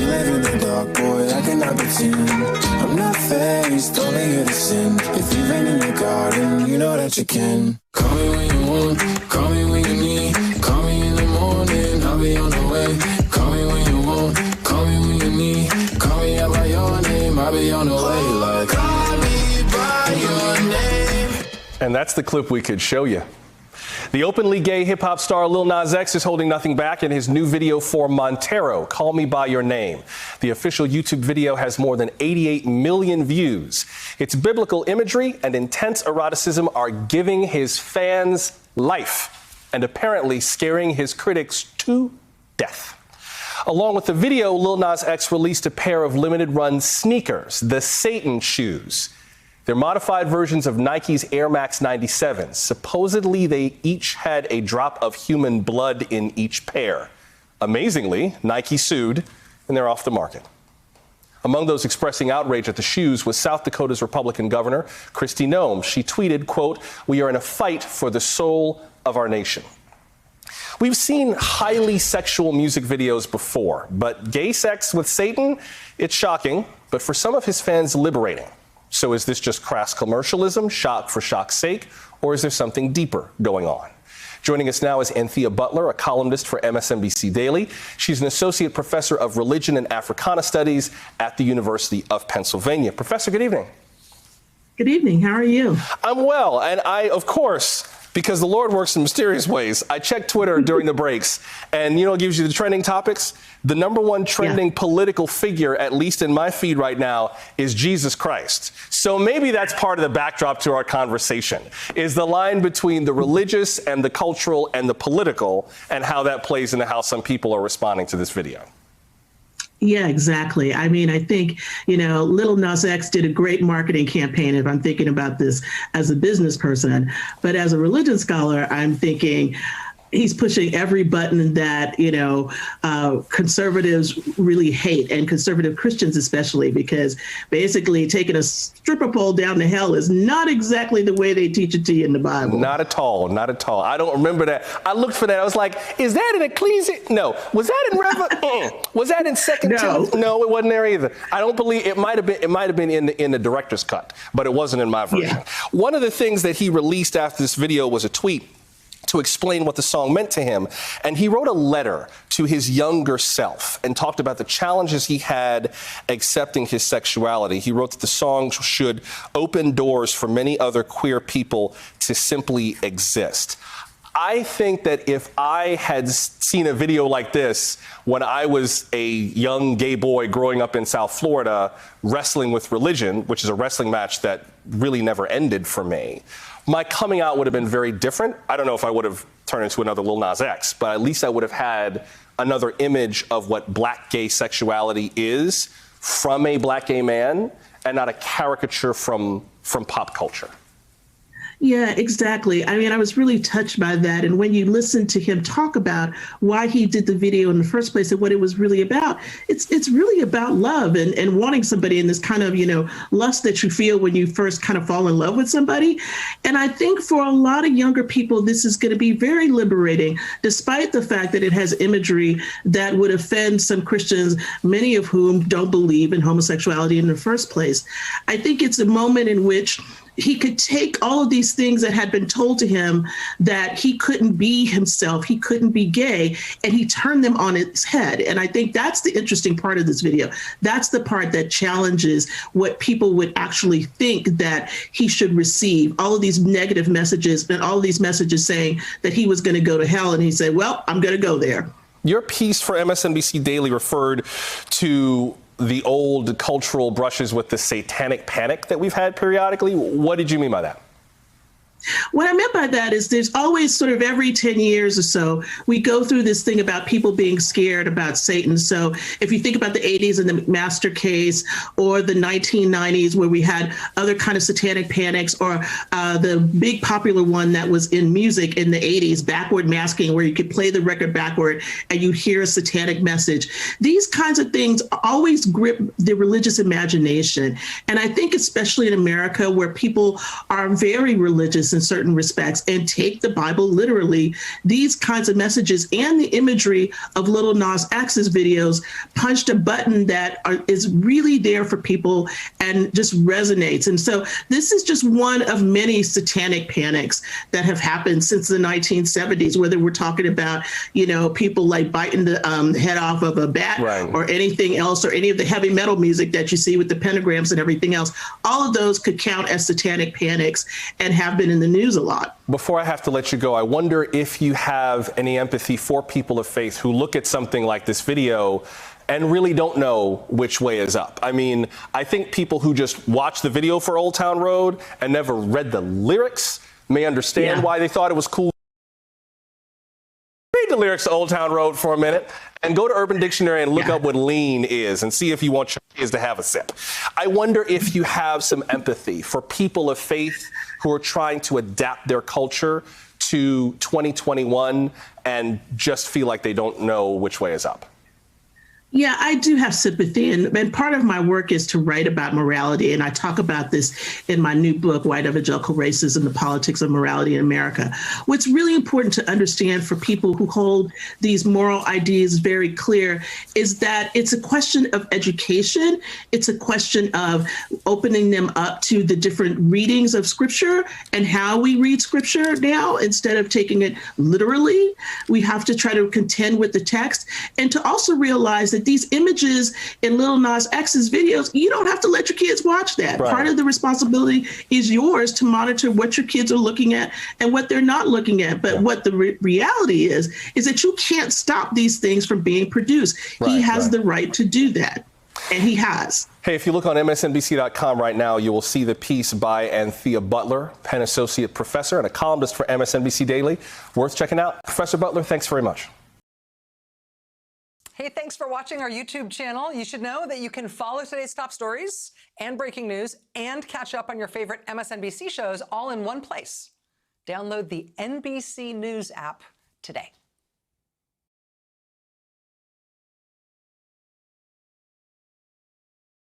live in the dark, boy, I cannot pretend. I'm not faced, only here to sin. If you've been in your garden, you know that you can. Call me when you want, call me when you need. Call me in the morning, I'll be on the way. Call me when you want, call me when you need. Call me out by your name, I'll be on the way. Like, call me by your name. And that's the clip we could show you. The openly gay hip-hop star Lil Nas X is holding nothing back in his new video for Montero, Call Me By Your Name. The official YouTube video has more than 88 million views. Its biblical imagery and intense eroticism are giving his fans life and apparently scaring his critics to death. Along with the video, Lil Nas X released a pair of limited-run sneakers, the Satan shoes. They're modified versions of Nike's Air Max 97s. Supposedly, they each had a drop of human blood in each pair. Amazingly, Nike sued, and they're off the market. Among those expressing outrage at the shoes was South Dakota's Republican Governor, Kristi Noem. She tweeted, quote, "We are in a fight for the soul of our nation." We've seen highly sexual music videos before, but gay sex with Satan, it's shocking, but for some of his fans, liberating. So is this just crass commercialism, shock for shock's sake, or is there something deeper going on? Joining us now is Anthea Butler, a columnist for MSNBC Daily. She's an associate professor of religion and Africana studies at the University of Pennsylvania. Professor, good evening. Good evening. How are you? I'm well, and I, of course, because the Lord works in mysterious ways, I check Twitter during the breaks, and it gives you the trending topics. The number one trending political figure, at least in my feed right now, is Jesus Christ. So maybe that's part of the backdrop to our conversation, is the line between the religious and the cultural and the political, and how that plays into how some people are responding to this video. Yeah, exactly. I mean, I think, Lil Nas X did a great marketing campaign if I'm thinking about this as a business person. But as a religion scholar, I'm thinking he's pushing every button that, conservatives really hate, and conservative Christians especially, because basically taking a stripper pole down to hell is not exactly the way they teach it to you in the Bible. Not at all. Not at all. I don't remember that. I looked for that. I was like, is that in Ecclesiastes? No. Was that in Revelation? Was that in Second Timothy? No, it wasn't there either. I don't believe it might have been in the director's cut, but it wasn't in my version. Yeah. One of the things that he released after this video was a tweet to explain what the song meant to him. And he wrote a letter to his younger self and talked about the challenges he had accepting his sexuality. He wrote that the song should open doors for many other queer people to simply exist. I think that if I had seen a video like this when I was a young gay boy growing up in South Florida, wrestling with religion, which is a wrestling match that really never ended for me, my coming out would have been very different. I don't know if I would have turned into another Lil Nas X, but at least I would have had another image of what black gay sexuality is from a black gay man, and not a caricature from pop culture. Yeah, exactly. I mean, I was really touched by that. And when you listen to him talk about why he did the video in the first place and what it was really about, it's really about love and wanting somebody, in this kind of, lust that you feel when you first kind of fall in love with somebody. And I think for a lot of younger people, this is going to be very liberating, despite the fact that it has imagery that would offend some Christians, many of whom don't believe in homosexuality in the first place. I think it's a moment in which he could take all of these things that had been told to him that he couldn't be himself, he couldn't be gay, and he turned them on its head. And I think that's the interesting part of this video. That's the part that challenges what people would actually think that he should receive. All of these negative messages and all of these messages saying that he was going to go to hell. And he said, well, I'm going to go there. Your piece for MSNBC Daily referred to the old cultural brushes with the satanic panic that we've had periodically. What did you mean by that? What I meant by that is there's always sort of every 10 years or so, we go through this thing about people being scared about Satan. So if you think about the 80s and the McMaster case, or the 1990s where we had other kind of satanic panics, or the big popular one that was in music in the 80s, backward masking, where you could play the record backward and you hear a satanic message. These kinds of things always grip the religious imagination. And I think especially in America, where people are very religious in certain respects and take the Bible literally, these kinds of messages and the imagery of Lil Nas X's videos punched a button that is really there for people and just resonates. And so this is just one of many satanic panics that have happened since the 1970s, whether we're talking about, people like biting the head off of a bat, right, or anything else, or any of the heavy metal music that you see with the pentagrams and everything else. All of those could count as satanic panics and have been in the news a lot. Before I have to let you go, I wonder if you have any empathy for people of faith who look at something like this video and really don't know which way is up. I mean, I think people who just watch the video for Old Town Road and never read the lyrics may understand why they thought it was cool. Read the lyrics to Old Town Road for a minute and go to Urban Dictionary and look up what lean is and see if you want your kids to have a sip. I wonder if you have some empathy for people of faith who are trying to adapt their culture to 2021 and just feel like they don't know which way is up. Yeah, I do have sympathy, and part of my work is to write about morality, and I talk about this in my new book, White Evangelical Racism, the Politics of Morality in America. What's really important to understand for people who hold these moral ideas very clear is that it's a question of education. It's a question of opening them up to the different readings of Scripture and how we read Scripture now. Instead of taking it literally, we have to try to contend with the text and to also realize that these images in Lil Nas X's videos, you don't have to let your kids watch that. Right. Part of the responsibility is yours to monitor what your kids are looking at and what they're not looking at. But what the reality is that you can't stop these things from being produced. Right, he has the right to do that. And he has. Hey, if you look on MSNBC.com right now, you will see the piece by Anthea Butler, Penn Associate Professor and a columnist for MSNBC Daily. Worth checking out. Professor Butler, thanks very much. Hey, thanks for watching our YouTube channel. You should know that you can follow today's top stories and breaking news and catch up on your favorite MSNBC shows all in one place. Download the NBC News app today.